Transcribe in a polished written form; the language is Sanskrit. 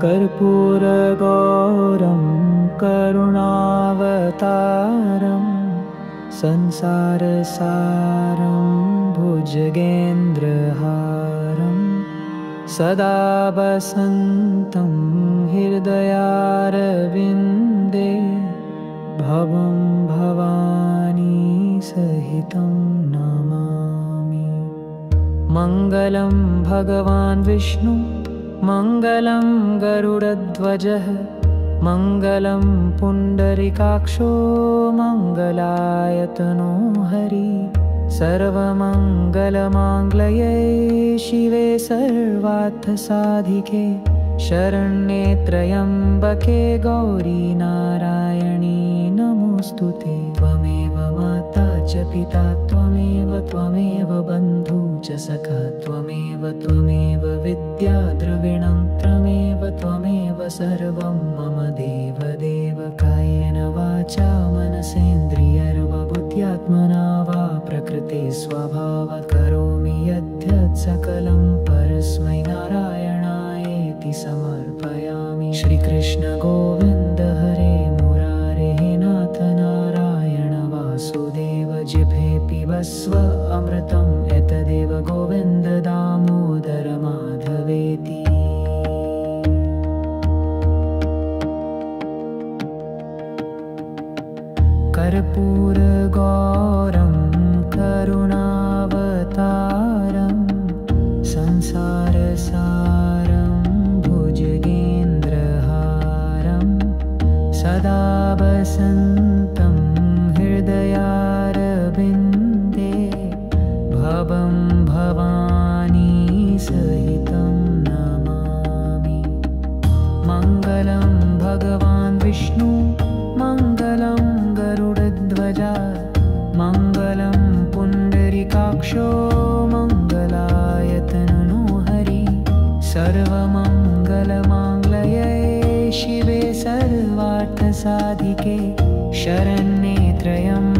कर्पूरगौरं करुणावतारं संसारसारं भुजगेन्द्रहारं सदा वसन्तं हृदयारविन्दे भवं भवानी सहितं नमामि। मङ्गलं भगवान् विष्णु मङ्गलं गरुडध्वजः मङ्गलं पुण्डरीकाक्षो मङ्गलायतनो हरि सर्वमङ्गलमाङ्गल्ये शिवे सर्वार्थसाधिके शरण्ये त्र्यम्बके गौरी नारायणी नमोऽस्तुते। त्वमेव माता च पिता त्वमेव बन्धु च सखा त्वमेव विद्या द्रविणं त्वमेव सर्वं मम देवदेव। कायेन वाचा मनसेन्द्रियर्वा बुद्ध्यात्मना वा प्रकृते स्वभावात् करोमि यद्यत् सकलं परस्मै नारायणायेति समर्पयामि। श्रीकृष्ण गोविन्द हरे मुरारे नाथ नारायण वासुदेव जिह्वे पिबस्व अमृतं एतदेव गोविन्द दामोदर माधवेति। कर्पूरगौरं करुणावतारं संसारसारं भुजगेन्द्रहारं सदा वसन्तं हृदयारविन्दे भवं भवानी सहितं नमामि। मङ्गलं भगवान् विष्णु मङ्गलं गरुडध्वजा मङ्गलं पुण्डरीकाक्षो मङ्गलायतनो हरि सर्वमङ्गलमाङ्गल्ये शिवे सर्वार्थसाधिके शरण्ये त्र्यम्बके